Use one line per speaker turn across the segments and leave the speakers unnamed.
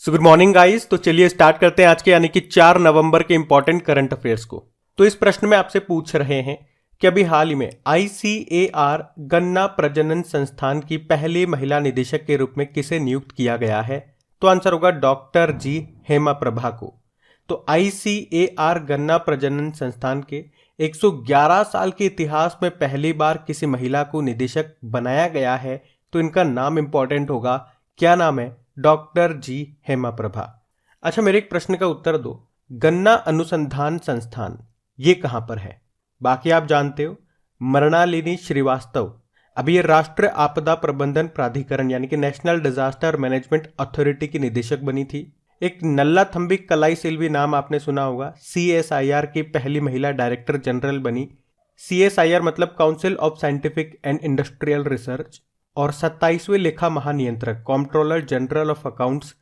So good morning guys. तो चलिए start करते हैं आज के यानी कि 4 नवंबर के इंपॉर्टेंट करंट अफेयर्स को। तो इस प्रश्न में आपसे पूछ रहे हैं कि अभी हाल ही में आईसीएआर गन्ना प्रजनन संस्थान की पहली महिला निदेशक के रूप में किसे नियुक्त किया गया है। तो आंसर होगा डॉक्टर जी हेमा प्रभा को। तो आईसीएआर गन्ना प्रजनन संस्थान के 111 साल के इतिहास में पहली बार किसी महिला को निदेशक बनाया गया है। तो इनका नाम इंपॉर्टेंट होगा, क्या नाम है? डॉक्टर जी हेमा प्रभा। अच्छा, मेरे एक प्रश्न का उत्तर दो, गन्ना अनुसंधान संस्थान ये कहां पर है? बाकी आप जानते हो, मृणालिनी श्रीवास्तव अभी ये राष्ट्रीय आपदा प्रबंधन प्राधिकरण यानी कि नेशनल डिजास्टर मैनेजमेंट अथॉरिटी की निदेशक बनी थी। एक नल्लाथंबी कलाई सिल्वी नाम आपने सुना होगा, सीएसआईआर की पहली महिला डायरेक्टर जनरल बनी। सीएसआईआर मतलब council of scientific and industrial research. और 27वें लेखा महानियंत्रक कंट्रोलर जनरल ऑफ अकाउंट्स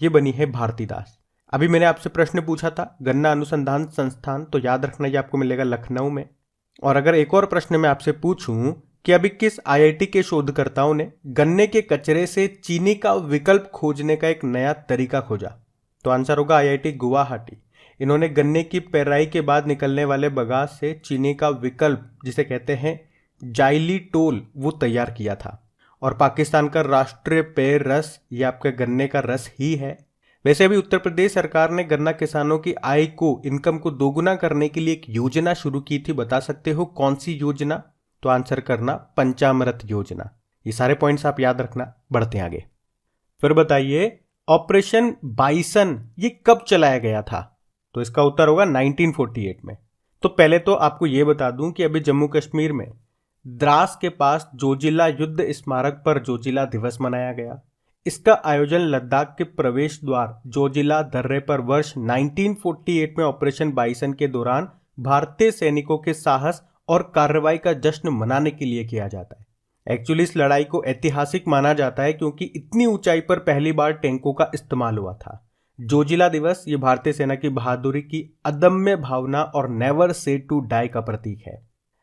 ये बनी है भारती दास। अभी मैंने आपसे प्रश्न पूछा था गन्ना अनुसंधान संस्थान, तो याद रखना ये आपको मिलेगा लखनऊ में। और अगर एक और प्रश्न मैं आपसे पूछूं कि अभी किस आईआईटी के शोधकर्ताओं ने गन्ने के कचरे से चीनी का विकल्प खोजने का एक नया तरीका खोजा, तो आंसर होगा आईआईटी गुवाहाटी। इन्होंने गन्ने की पेराई के बाद निकलने वाले बगास से चीनी का विकल्प जिसे कहते हैं जाइलीटोल वो तैयार किया था। और पाकिस्तान का राष्ट्रीय पेय रस ये आपके गन्ने का रस ही है। वैसे अभी उत्तर प्रदेश सरकार ने गन्ना किसानों की आय को, इनकम को दोगुना करने के लिए एक योजना शुरू की थी। बता सकते हो कौन सी योजना? तो आंसर करना पंचामृत योजना। ये सारे पॉइंट्स आप याद रखना। बढ़ते हैं आगे। फिर बताइए ऑपरेशन बाइसन ये कब चलाया गया था? तो इसका उत्तर होगा 1948 में। तो पहले तो आपको ये बता दूं कि अभी जम्मू कश्मीर में द्रास के पास जोजिला युद्ध स्मारक पर जोजिला दिवस मनाया गया। इसका आयोजन लद्दाख के प्रवेश द्वार जोजिला दर्रे पर वर्ष 1948 में ऑपरेशन बाइसन के दौरान भारतीय सैनिकों के साहस और कार्रवाई का जश्न मनाने के लिए किया जाता है। एक्चुअली इस लड़ाई को ऐतिहासिक माना जाता है क्योंकि इतनी ऊंचाई पर पहली बार टैंकों का इस्तेमाल हुआ था। जोजिला दिवस ये भारतीय सेना की बहादुरी की अदम्य भावना और नेवर से टू डाई का प्रतीक है।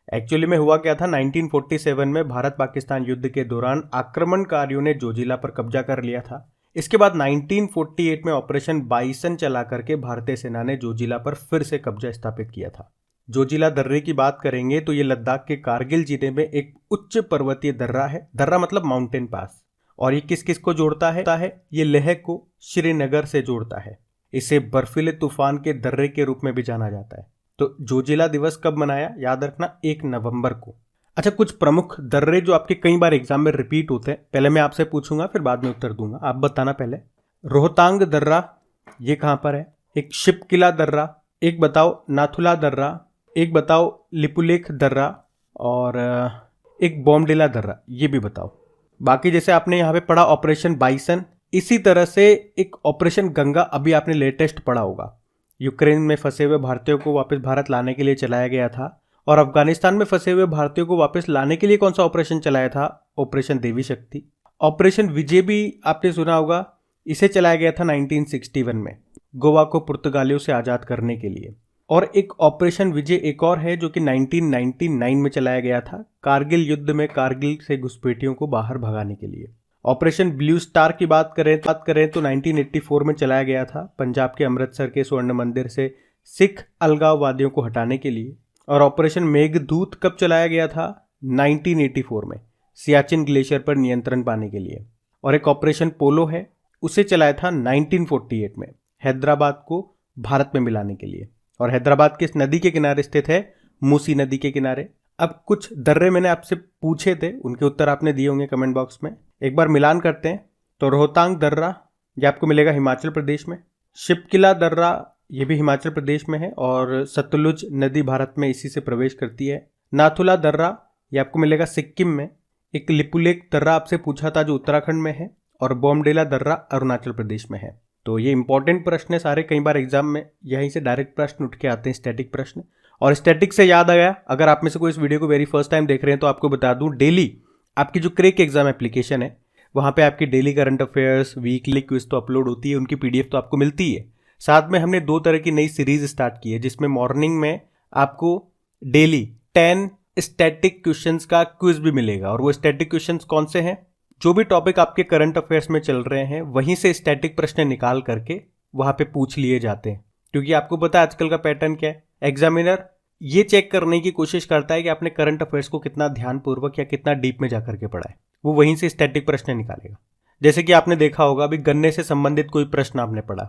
एक्चुअली में हुआ क्या था, 1947 में भारत पाकिस्तान युद्ध के दौरान आक्रमणकारियों ने जोजिला पर कब्जा कर लिया था। इसके बाद 1948 में ऑपरेशन बाइसन चला करके भारतीय सेना ने जोजिला पर फिर से कब्जा स्थापित किया था। जोजिला दर्रे की बात करेंगे तो ये लद्दाख के कारगिल जिले में एक उच्च पर्वतीय दर्रा है। दर्रा मतलब माउंटेन पास। और ये किस किस को जोड़ता है? ये लेह को श्रीनगर से जोड़ता है। इसे बर्फीले तूफान के दर्रे के रूप में भी जाना जाता है। तो जोजिला दिवस कब मनाया? याद रखना 1 नवंबर को। अच्छा, कुछ प्रमुख दर्रे जो आपके कई बार एग्जाम में रिपीट होते हैं, पहले मैं आपसे पूछूंगा फिर बाद में उत्तर दूंगा। आप बताना पहले। रोहतांग दर्रा ये कहां पर है? एक शिपकिला दर्रा, एक बताओ नाथुला दर्रा, एक बताओ लिपुलेख दर्रा, और एक बॉमडिला दर्रा, ये भी बताओ। बाकी जैसे आपने यहाँ पे पढ़ा ऑपरेशन बाइसन, इसी तरह से एक ऑपरेशन गंगा अभी आपने लेटेस्ट पढ़ा होगा। यूक्रेन में फंसे हुए भारतीयों को वापस भारत लाने के लिए चलाया गया था। और अफगानिस्तान में फंसे हुए भारतीयों को वापस लाने के लिए कौन सा ऑपरेशन चलाया था? ऑपरेशन देवी शक्ति। ऑपरेशन विजय भी आपने सुना होगा, इसे चलाया गया था 1961 में गोवा को पुर्तगालियों से आजाद करने के लिए। और एक ऑपरेशन विजय एक और है जो कि 1999 में चलाया गया था, कारगिल युद्ध में कारगिल से घुसपैठियों को बाहर भगाने के लिए। ऑपरेशन ब्लू स्टार की बात करें तो 1984 में चलाया गया था, पंजाब के अमृतसर के स्वर्ण मंदिर से सिख अलगाववादियों को हटाने के लिए। और ऑपरेशन मेघदूत कब चलाया गया था? 1984 में, सियाचिन ग्लेशियर पर नियंत्रण पाने के लिए। और एक ऑपरेशन पोलो है, उसे चलाया था 1948 में, हैदराबाद को भारत में मिलाने के लिए। और हैदराबाद किस नदी के किनारे स्थित है? मूसी नदी के किनारे। अब कुछ दर्रे मैंने आपसे पूछे थे, उनके उत्तर आपने दिए होंगे कमेंट बॉक्स में। एक बार मिलान करते हैं। तो रोहतांग दर्रा ये आपको मिलेगा हिमाचल प्रदेश में, शिपकिला दर्रा ये भी हिमाचल प्रदेश में है और सतलुज नदी भारत में इसी से प्रवेश करती है। नाथुला दर्रा ये आपको मिलेगा सिक्किम में। एक लिपुलेख दर्रा आपसे पूछा था जो उत्तराखंड में है। और बॉमडिला दर्रा अरुणाचल प्रदेश में है। तो ये इंपॉर्टेंट प्रश्न है सारे, कई बार एग्जाम में यहीं से डायरेक्ट प्रश्न उठ के आते हैं, स्टैटिक प्रश्न। और स्टैटिक से याद आया, अगर आप में से कोई इस वीडियो को वेरी फर्स्ट टाइम देख रहे हैं तो आपको बता दूं, डेली आपकी जो क्रेक एग्जाम एप्लीकेशन है वहां पे आपकी daily current affairs, weekly quiz तो अपलोड होती है, उनकी पीडीएफ तो आपको मिलती है। साथ में हमने 2 तरह की नई सीरीज स्टार्ट की है जिसमें मॉर्निंग में आपको डेली 10 स्टैटिक क्वेश्चंस का क्विज भी मिलेगा। और वो स्टैटिक क्वेश्चंस कौन से हैं? जो भी टॉपिक आपके करंट अफेयर्स में चल रहे हैं वहीं से स्टैटिक प्रश्न निकाल करके वहां पे पूछ लिए जाते हैं। क्योंकि आपको पता है आजकल का पैटर्न क्या है, एग्जामिनर ये चेक करने की कोशिश करता है कि आपने करंट अफेयर्स को कितना ध्यानपूर्वक या कितना डीप में जाकर के पढ़ा है, वो वहीं से स्टैटिक प्रश्न निकालेगा। जैसे कि आपने देखा होगा अभी गन्ने से संबंधित कोई प्रश्न आपने पढ़ा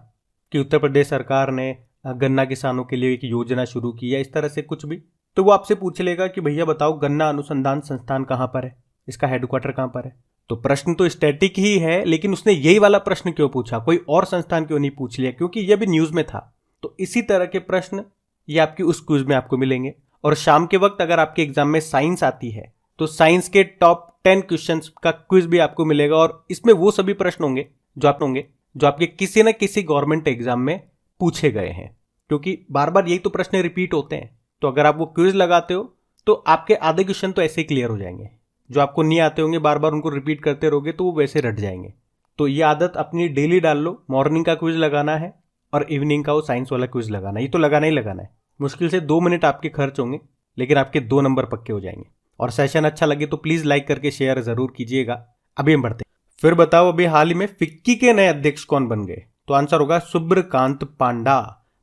कि उत्तर प्रदेश सरकार ने गन्ना किसानों के लिए एक योजना शुरू की है, इस तरह से कुछ भी, तो वो आपसे पूछ लेगा कि भैया बताओ गन्ना अनुसंधान संस्थान कहाँ पर है, इसका हेडक्वार्टर कहाँ पर है। तो प्रश्न तो स्टैटिक ही है, लेकिन उसने यही वाला प्रश्न क्यों पूछा, कोई और संस्थान क्यों नहीं पूछ लिया, क्योंकि यह भी न्यूज में था। तो इसी तरह के प्रश्न ये आपकी उस क्विज में आपको मिलेंगे। और शाम के वक्त अगर आपके एग्जाम में साइंस आती है तो साइंस के टॉप 10 क्वेश्चंस का क्विज भी आपको मिलेगा, और इसमें वो सभी प्रश्न होंगे जो आपके किसी न किसी गवर्नमेंट एग्जाम में पूछे गए हैं, क्योंकि बार बार यही तो प्रश्न रिपीट होते हैं। तो अगर आप वो क्विज लगाते हो तो आपके आधे क्वेश्चन तो ऐसे ही क्लियर हो जाएंगे, जो आपको नहीं आते होंगे बार बार उनको रिपीट करते रहोगे तो वो वैसे रट जाएंगे। तो ये आदत अपनी डेली डाल लो, मॉर्निंग का क्विज लगाना है और इवनिंग का वो साइंस वाला क्विज लगाना है। ये तो लगाना ही लगाना है। मुश्किल से 2 मिनट आपके खर्च होंगे, लेकिन आपके 2 नंबर पक्के हो जाएंगे। और सेशन अच्छा लगे तो प्लीज लाइक करके शेयर जरूर कीजिएगा। अभी हम बढ़ते हैं। फिर बताओ अभी हाल ही में फिक्की के नए अध्यक्ष कौन बन गए, तो आंसर होगा सुब्रकांत पांडा।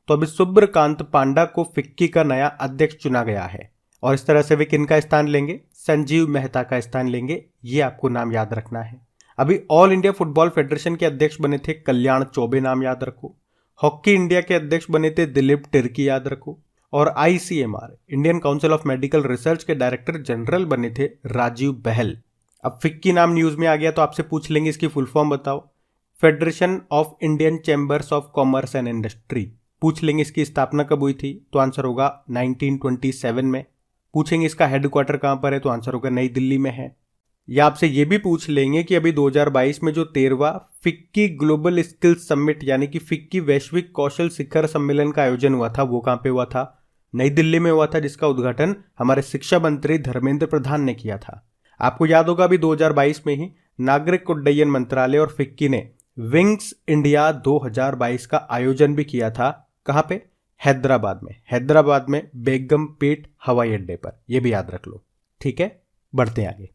तो अभी सुब्रकांत पांडा को फिक्की का नया अध्यक्ष चुना गया है, और इस तरह से वे किनका स्थान लेंगे, संजीव मेहता का स्थान लेंगे। ये आपको नाम याद रखना है। अभी ऑल इंडिया फुटबॉल फेडरेशन के अध्यक्ष बने थे कल्याण चौबे, नाम याद रखो। हॉकी इंडिया के अध्यक्ष बने थे दिलीप तिर्की, याद रखो। और ICMR Indian council of medical research के डायरेक्टर जनरल बने थे राजीव बहल। अब फिक्की नाम न्यूज में आ गया तो आपसे पूछ लेंगे इसकी फुल फॉर्म बताओ। Federation of Indian chambers of commerce and industry. पूछ लेंगे इसकी स्थापना कब हुई थी, तो आंसर होगा 1927 में। पूछेंगे इसका हेडक्वार्टर कहां पर है, तो आंसर होगा नई दिल्ली में है। या आपसे ये भी पूछ लेंगे कि अभी 2022 में जो 13वां फिक्की ग्लोबल स्किल्स समिट यानी कि फिक्की वैश्विक कौशल शिखर सम्मेलन का आयोजन हुआ था, वो कहां पे हुआ था, नई दिल्ली में हुआ था, जिसका उद्घाटन हमारे शिक्षा मंत्री धर्मेंद्र प्रधान ने किया था। आपको याद होगा अभी 2022 में ही नागरिक उड्डयन मंत्रालय और फिक्की ने विंग्स इंडिया 2022 का आयोजन भी किया था। कहां पे, हैदराबाद में बेगमपेट हवाई अड्डे पर। यह भी याद रख लो, ठीक है। बढ़ते हैं आगे।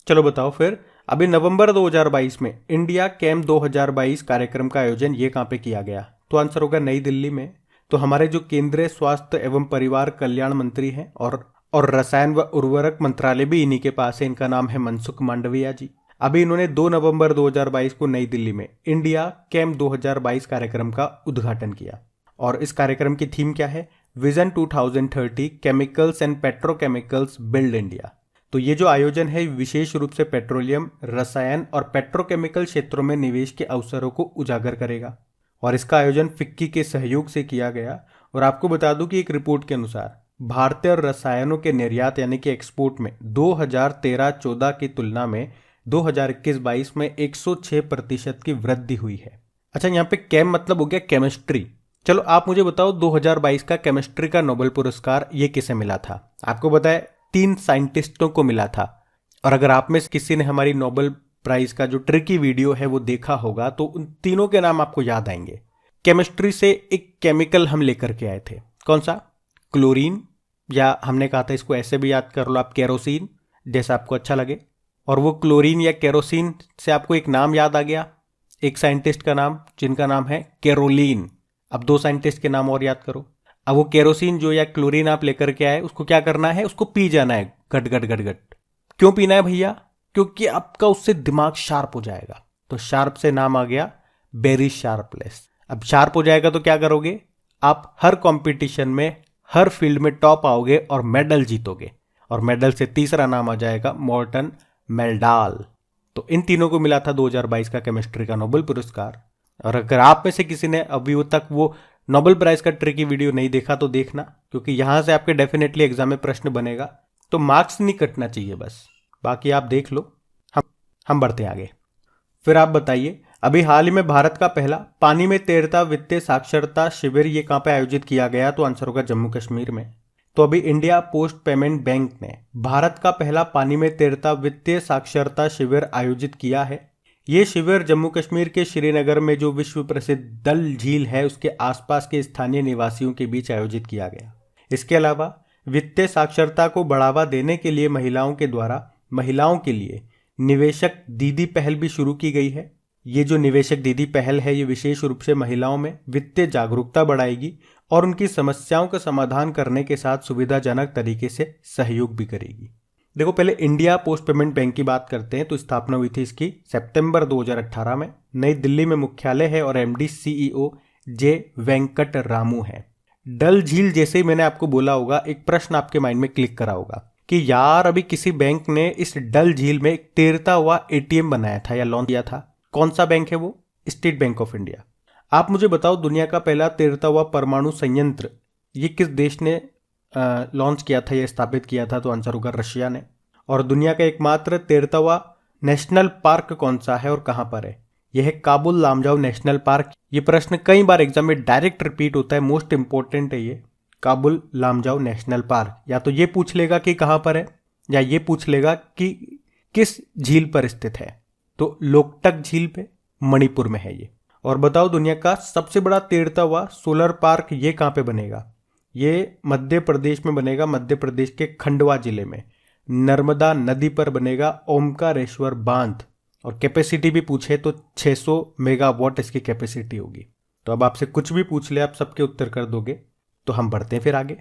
चलो बताओ फिर अभी नवंबर 2022 में इंडिया कैम्प 2022 कार्यक्रम का आयोजन ये कहां पे किया गया, तो आंसर होगा नई दिल्ली में। तो हमारे जो केंद्रीय स्वास्थ्य एवं परिवार कल्याण मंत्री हैं और रसायन व उर्वरक मंत्रालय भी इन्हीं के पास है, इनका नाम है मनसुख मांडविया जी। अभी इन्होंने 2 नवंबर 2022 को नई दिल्ली में इंडिया कैम्प 2022 कार्यक्रम का उद्घाटन किया। और इस कार्यक्रम की थीम क्या है, vision 2030 chemicals and petrochemicals build India. तो ये जो आयोजन है विशेष रूप से पेट्रोलियम, रसायन और पेट्रोकेमिकल क्षेत्रों में निवेश के अवसरों को उजागर करेगा। और इसका आयोजन फिक्की के सहयोग से किया गया। और आपको बता दूं कि एक रिपोर्ट के अनुसार भारतीय रसायनों के निर्यात यानी कि एक्सपोर्ट में 2013-14 की तुलना में 2021-22 में 106% की वृद्धि हुई है। अच्छा, यहाँ पे कैम मतलब हो गया केमिस्ट्री। चलो आप मुझे बताओ 2022 का केमिस्ट्री का नोबेल पुरस्कार ये किसे मिला था। आपको बताया 3 साइंटिस्टों को मिला था। और अगर आप में किसी ने हमारी नोबेल प्राइज का जो ट्रिकी वीडियो है वो देखा होगा तो उन तीनों के नाम आपको याद आएंगे। केमिस्ट्री से एक केमिकल हम लेकर के आए थे, कौन सा, क्लोरीन, या हमने कहा था इसको ऐसे भी याद कर लो आप, केरोसिन, जैसा आपको अच्छा लगे। और वो क्लोरीन या केरोसिन से आपको एक नाम याद आ गया, एक साइंटिस्ट का नाम जिनका नाम है कैरोलीन। अब 2 साइंटिस्ट के नाम और याद करो। अब वो केरोसिन जो या क्लोरीन आप लेकर के आए उसको क्या करना है, उसको पी जाना है, गट गट गट गट। क्यों पीना है भैया, क्योंकि आपका उससे दिमाग शार्प हो जाएगा। तो शार्प से नाम आ गया बेरी शार्पलेस। अब शार्प हो जाएगा तो क्या करोगे, आप हर कंपटीशन में हर फील्ड में टॉप आओगे और मेडल जीतोगे। और मेडल से तीसरा नाम आ जाएगा मॉर्टन मेल्डाल। तो इन तीनों को मिला था 2022 का केमिस्ट्री का नोबेल पुरस्कार। और अगर आप में से किसी ने अभी तक वो नोबेल प्राइज का ट्रिकी वीडियो नहीं देखा तो देखना, क्योंकि यहां से आपके डेफिनेटली एग्जाम में प्रश्न बनेगा। तो मार्क्स नहीं कटना चाहिए बस, बाकी आप देख लो। हम बढ़ते हैं आगे। फिर आप बताइए अभी हाल ही में भारत का पहला पानी में तैरता वित्तीय साक्षरता शिविर ये कहां पे आयोजित किया गया, तो आंसर होगा जम्मू कश्मीर में। तो अभी इंडिया पोस्ट पेमेंट बैंक ने भारत का पहला पानी में तैरता वित्तीय साक्षरता शिविर आयोजित किया है। ये शिविर जम्मू कश्मीर के श्रीनगर में जो विश्व प्रसिद्ध डल झील है उसके आसपास के स्थानीय निवासियों के बीच आयोजित किया गया। इसके अलावा वित्तीय साक्षरता को बढ़ावा देने के लिए महिलाओं के द्वारा महिलाओं के लिए निवेशक दीदी पहल भी शुरू की गई है। ये जो निवेशक दीदी पहल है, ये विशेष रूप से महिलाओं में वित्तीय जागरूकता बढ़ाएगी और उनकी समस्याओं का समाधान करने के साथ सुविधाजनक तरीके से सहयोग भी करेगी। देखो, पहले इंडिया पोस्ट पेमेंट बैंक की बात करते हैं। तो स्थापना हुई थी इसकी सितंबर 2018 में। नई दिल्ली में मुख्यालय है और MD CEO J Venkat Ramu है। डल झील जैसे ही मैंने आपको बोला होगा, एक प्रश्न आपके माइंड में क्लिक करा होगा कि यार अभी किसी बैंक ने इस डल झील में एक तैरता हुआ एटीएम बनाया था या लॉन्च किया था। कौन सा बैंक है वो? State bank of India. आप मुझे बताओ, दुनिया का पहला तैरता हुआ परमाणु संयंत्र ये किस देश ने लॉन्च किया था या स्थापित किया था? तो आंसर होगा रशिया ने। और दुनिया का एकमात्र तैरता हुआ नेशनल पार्क कौन सा है और कहां पर है? यह है काबुल लामजाओ नेशनल पार्क। ये प्रश्न कई बार एग्जाम में डायरेक्ट रिपीट होता है, मोस्ट इंपॉर्टेंट है ये काबुल लामजाओ नेशनल पार्क। या तो ये पूछ लेगा कि कहां पर है, या ये पूछ लेगा कि किस झील पर स्थित है। तो लोकटक झील पे मणिपुर में है ये। और बताओ, दुनिया का सबसे बड़ा तैरता हुआ सोलर पार्क ये कहां पे बनेगा? ये मध्य प्रदेश में बनेगा, मध्य प्रदेश के खंडवा जिले में नर्मदा नदी पर बनेगा ओमकारेश्वर बांध। और कैपेसिटी भी पूछे तो 600 मेगावाट इसकी कैपेसिटी होगी। तो अब आपसे कुछ भी पूछ ले, आप सबके उत्तर कर दोगे। तो हम बढ़ते हैं फिर आगे।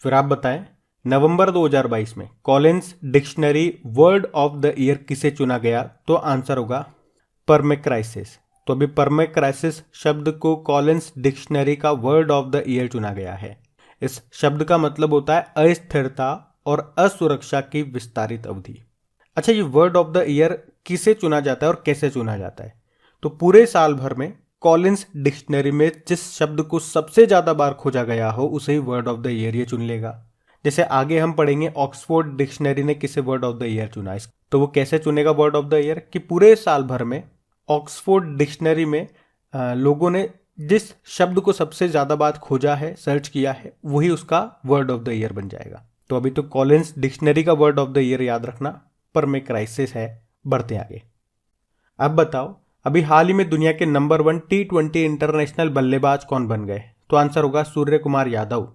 फिर आप बताएं, नवंबर 2022 में Collins dictionary word of the year किसे चुना गया? तो आंसर होगा परमेक्राइसिस। तो अभी परमेक्राइसिस शब्द को कॉलिंस डिक्शनरी का वर्ड ऑफ द ईयर चुना गया है। इस शब्द का मतलब होता है अस्थिरता और असुरक्षा की विस्तारित अवधि। अच्छा, ये वर्ड ऑफ द ईयर किसे चुना जाता है और कैसे चुना जाता है? तो पूरे साल भर में कॉलिंस डिक्शनरी में जिस शब्द को सबसे ज्यादा बार खोजा गया हो उसे ही वर्ड ऑफ द ईयर ये चुन लेगा। जैसे आगे हम पढ़ेंगे ऑक्सफोर्ड डिक्शनरी ने किसे वर्ड ऑफ द ईयर चुना, तो वो कैसे चुनेगा वर्ड ऑफ द ईयर कि पूरे साल भर में ऑक्सफोर्ड डिक्शनरी में लोगों ने जिस शब्द को सबसे ज्यादा बार खोजा है, सर्च किया है, वही उसका वर्ड ऑफ द ईयर बन जाएगा। तो अभी तो कॉलिंस डिक्शनरी का वर्ड ऑफ द ईयर याद रखना परमेक्राइसिस है। बढ़ते आगे। अब बताओ, अभी हाल ही में दुनिया के नंबर 1 T20 इंटरनेशनल बल्लेबाज कौन बन गए? तो आंसर होगा सूर्य कुमार यादव।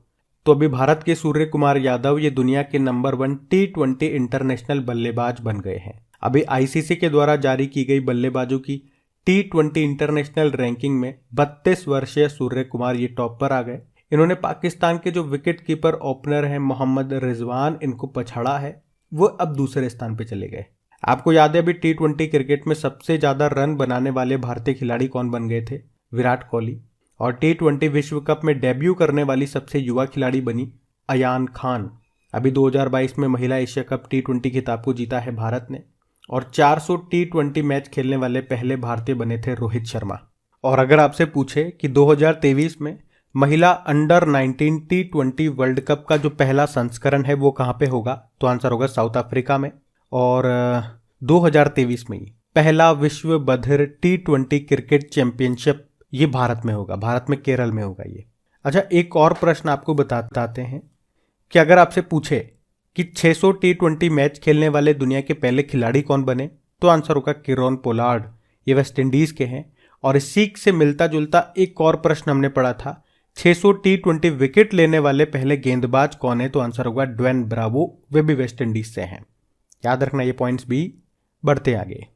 तो अभी भारत के सूर्य कुमार यादव ये दुनिया के नंबर 1 T20 इंटरनेशनल बल्लेबाज बन गए हैं। अभी आईसीसी के द्वारा जारी की गई बल्लेबाजों की T20 इंटरनेशनल रैंकिंग में 32 वर्षीय सूर्य कुमार ये टॉप पर आ गए। इन्होंने पाकिस्तान के जो विकेट कीपर ओपनर हैं मोहम्मद रिजवान, इनको पछाड़ा है। वो अब दूसरे स्थान पे चले गए। आपको याद है अभी T20 क्रिकेट में सबसे ज्यादा रन बनाने वाले भारतीय खिलाड़ी कौन बन गए थे? विराट कोहली। और T20 विश्व कप में डेब्यू करने वाली सबसे युवा खिलाड़ी बनी अयान खान। अभी 2022 में महिला एशिया कप T20 खिताब को जीता है भारत ने। और 400 T20 मैच खेलने वाले पहले भारतीय बने थे रोहित शर्मा। और अगर आपसे पूछे कि 2023 में महिला अंडर 19 T20 वर्ल्ड कप का जो पहला संस्करण है वो कहाँ पे होगा? तो आंसर होगा साउथ अफ्रीका में। और 2023 में ही पहला विश्व बधिर T20 क्रिकेट चैंपियनशिप ये भारत में होगा, भारत में केरल में होगा ये। अच्छा, एक और प्रश्न आपको बताते हैं कि अगर आपसे पूछे कि 600 T20 मैच खेलने वाले दुनिया के पहले खिलाड़ी कौन बने? तो आंसर होगा किरोन पोलार्ड। ये वेस्ट इंडीज के हैं। और इसी से मिलता जुलता एक और प्रश्न हमने पढ़ा था, 600 T20 विकेट लेने वाले पहले गेंदबाज कौन है? तो आंसर होगा ड्वेन ब्रावो। वे भी वेस्ट इंडीज से हैं। याद रखना ये पॉइंट्स भी। बढ़ते आगे।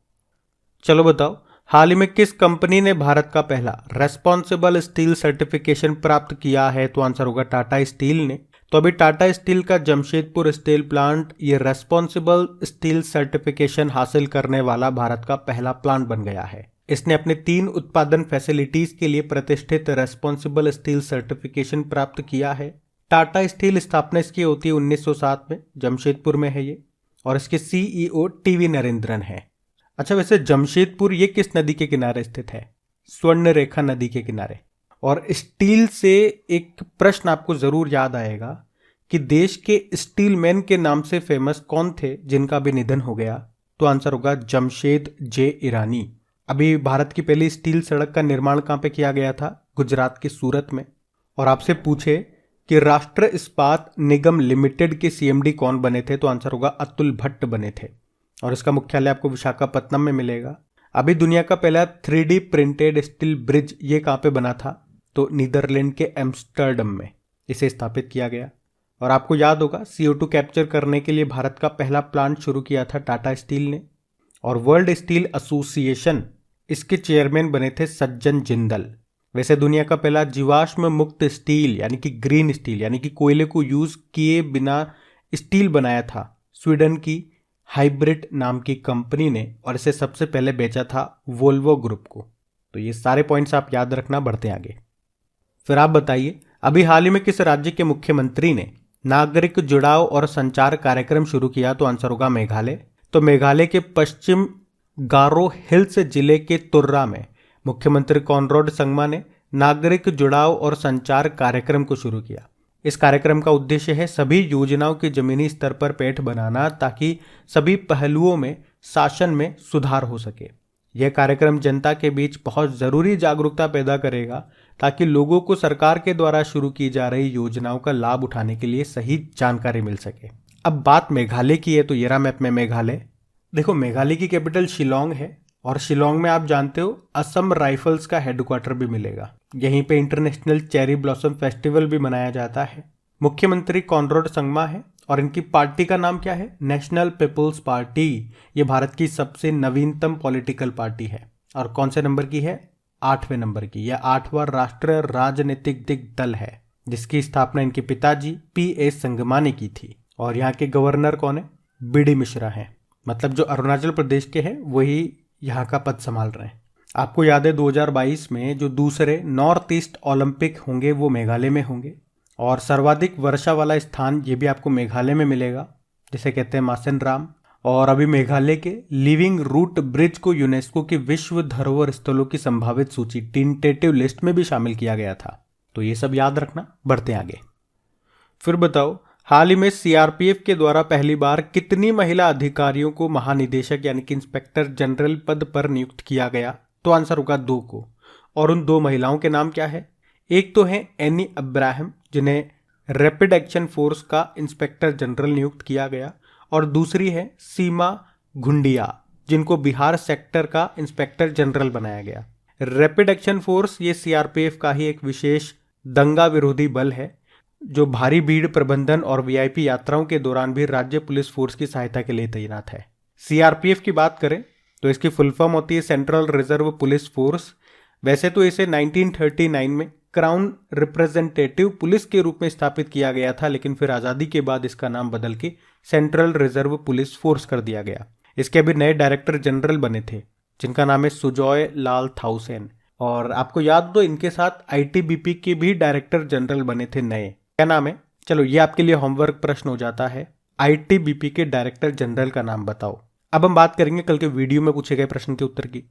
चलो बताओ, हाल ही में किस कंपनी ने भारत का पहला रेस्पॉन्सिबल स्टील सर्टिफिकेशन प्राप्त किया है? तो आंसर होगा टाटा स्टील ने। तो अभी टाटा स्टील का जमशेदपुर स्टील प्लांट ये रेस्पॉन्सिबल स्टील सर्टिफिकेशन हासिल करने वाला भारत का पहला प्लांट बन गया है। इसने अपने 3 उत्पादन फैसिलिटीज के लिए प्रतिष्ठित रेस्पॉन्सिबल स्टील सर्टिफिकेशन प्राप्त किया है। टाटा स्टील स्थापना इसकी होती है 1907 में, जमशेदपुर में है ये। और इसके सीईओ टीवी नरेंद्रन है। अच्छा, वैसे जमशेदपुर ये किस नदी के किनारे स्थित है? स्वर्ण रेखा नदी के किनारे। और स्टील से एक प्रश्न आपको जरूर याद आएगा कि देश के स्टील मैन के नाम से फेमस कौन थे जिनका भी निधन हो गया? तो आंसर होगा जमशेद जे ईरानी। अभी भारत की पहली स्टील सड़क का निर्माण कहाँ पे किया गया था? गुजरात के सूरत में। और आपसे पूछे कि राष्ट्र इस्पात निगम लिमिटेड के सीएमडी कौन बने थे? तो आंसर होगा अतुल भट्ट बने थे। और इसका मुख्यालय आपको विशाखापत्तनम में मिलेगा। अभी दुनिया का पहला 3D प्रिंटेड स्टील ब्रिज ये कहाँ पे बना था? तो नीदरलैंड के एम्स्टर्डम में इसे स्थापित किया गया। और आपको याद होगा CO2 कैप्चर करने के लिए भारत का पहला प्लांट शुरू किया था टाटा स्टील ने। और वर्ल्ड स्टील एसोसिएशन इसके चेयरमैन बने थे सज्जन जिंदल। वैसे दुनिया का पहला जीवाश्म मुक्त स्टील यानी कि ग्रीन स्टील यानी कि कोयले को यूज किए बिना स्टील बनाया था स्वीडन की हाइब्रिड नाम की कंपनी ने, और इसे सबसे पहले बेचा था वोल्वो ग्रुप को। तो ये सारे पॉइंट्स आप याद रखना, बढ़ते आगे। फिर आप बताइए, अभी हाल ही में किस राज्य के मुख्यमंत्री ने नागरिक जुड़ाव और संचार कार्यक्रम शुरू किया? तो आंसर होगा मेघालय। तो मेघालय के पश्चिम गारो हिल्स जिले के तुर्रा में मुख्यमंत्री कॉनराड संगमा ने नागरिक जुड़ाव और संचार कार्यक्रम को शुरू किया। इस कार्यक्रम का उद्देश्य है सभी योजनाओं के जमीनी स्तर पर पैठ बनाना, ताकि सभी पहलुओं में शासन में सुधार हो सके। यह कार्यक्रम जनता के बीच बहुत जरूरी जागरूकता पैदा करेगा, ताकि लोगों को सरकार के द्वारा शुरू की जा रही योजनाओं का लाभ उठाने के लिए सही जानकारी मिल सके। अब बात मेघालय की है, तो ये रहा मैप में मेघालय। देखो, मेघालय की कैपिटल शिलोंग है, और शिलोंग में आप जानते हो असम राइफल्स का हेडक्वार्टर भी मिलेगा। यहीं पे इंटरनेशनल चेरी ब्लॉसम फेस्टिवल भी मनाया जाता है। मुख्यमंत्री कॉनराड संगमा है, और इनकी पार्टी का नाम क्या है? National People's Party. ये भारत की सबसे नवीनतम पॉलिटिकल पार्टी है, और कौन से नंबर की है? 8वें नंबर की। यह 8वां राष्ट्रीय राजनीतिक दल है, जिसकी स्थापना इनके पिताजी PS संगमा ने की थी। और यहाँ के गवर्नर कौन है? BD मिश्रा हैं। मतलब जो अरुणाचल प्रदेश के हैं वही यहाँ का पद संभाल रहे हैं। आपको याद है 2022 में जो दूसरे नॉर्थ ईस्ट ओलंपिक होंगे वो मेघालय में होंगे, और सर्वाधिक वर्षा वाला स्थान ये भी आपको मेघालय में मिलेगा, जिसे कहते हैं मासेन राम। और अभी मेघालय के लिविंग रूट ब्रिज को यूनेस्को की विश्व धरोहर स्थलों की संभावित सूची टेंटेटिव लिस्ट में भी शामिल किया गया था। तो ये सब याद रखना, बढ़ते आगे। फिर बताओ, हाल ही में CRPF के द्वारा पहली बार कितनी महिला अधिकारियों को महानिदेशक यानी कि इंस्पेक्टर जनरल पद पर नियुक्त किया गया? तो आंसर होगा 2 को। और उन 2 महिलाओं के नाम क्या है? एक तो है एनी अब्राहम, जिन्हें रैपिड एक्शन फोर्स का इंस्पेक्टर जनरल नियुक्त किया गया, और दूसरी है सीमा घुंडिया, जिनको बिहार सेक्टर का इंस्पेक्टर जनरल बनाया गया। रैपिड एक्शन फोर्स ये CRPF का ही एक विशेष दंगा विरोधी बल है, जो भारी भीड़ प्रबंधन और VIP यात्राओं के दौरान भी राज्य पुलिस फोर्स की सहायता के लिए तैनात है। CRPF की बात करें तो इसकी फुल फॉर्म होती है सेंट्रल रिजर्व पुलिस फोर्स। वैसे तो इसे 1939 में क्राउन रिप्रेजेंटेटिव पुलिस के रूप में स्थापित किया गया था, लेकिन फिर आज़ादी के बाद इसका नाम बदल के सेंट्रल रिजर्व पुलिस फोर्स कर दिया गया। इसके अभी नए डायरेक्टर जनरल बने थे, जिनका नाम है सुजॉय लाल थाउसेन। और आपको याद हो, इनके साथ ITBP के भी डायरेक्टर जनरल बने थे नए। क्या नाम है? चलो ये आपके लिए होमवर्क प्रश्न हो जाता है। ITBP के डायरेक्टर जनरल का नाम बताओ। अब हम बात करेंगे कल के वीडियो में पूछे गए प्रश्न के उत्तर की।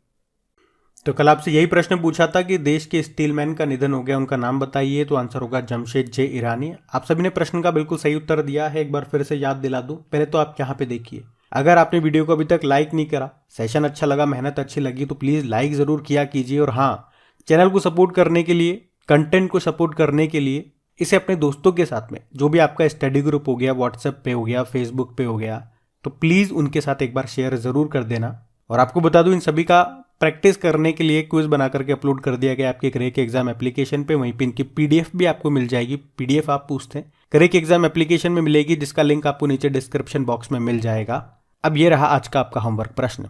तो कल आपसे यही प्रश्न पूछा था कि देश के स्टीलमैन का निधन हो गया, उनका नाम बताइए। तो आंसर होगा जमशेद J ईरानी। आप सभी ने प्रश्न का बिल्कुल सही उत्तर दिया है। एक बार फिर से याद दिला दूं, पहले तो आप यहाँ पे देखिए, अगर आपने वीडियो को अभी तक लाइक नहीं करा, सेशन अच्छा लगा, मेहनत अच्छी लगी, तो प्लीज लाइक जरूर किया कीजिए। और हाँ, चैनल को सपोर्ट करने के लिए, कंटेंट को सपोर्ट करने के लिए इसे अपने दोस्तों के साथ में, जो भी आपका स्टडी ग्रुप हो गया, व्हाट्सएप पे हो गया, फेसबुक पे हो गया, तो प्लीज उनके साथ एक बार शेयर जरूर कर देना। और आपको बता दूं, इन सभी का प्रैक्टिस करने के लिए क्विज बना करके अपलोड कर दिया गया आपके क्रैक एग्जाम एप्लीकेशन पे। वहीं पे इनकी PDF भी आपको मिल जाएगी। PDF आप पूछते हैं क्रैक एग्जाम एप्लीकेशन में मिलेगी, जिसका लिंक आपको नीचे डिस्क्रिप्शन बॉक्स में मिल जाएगा। अब ये रहा आज का आपका होमवर्क प्रश्न।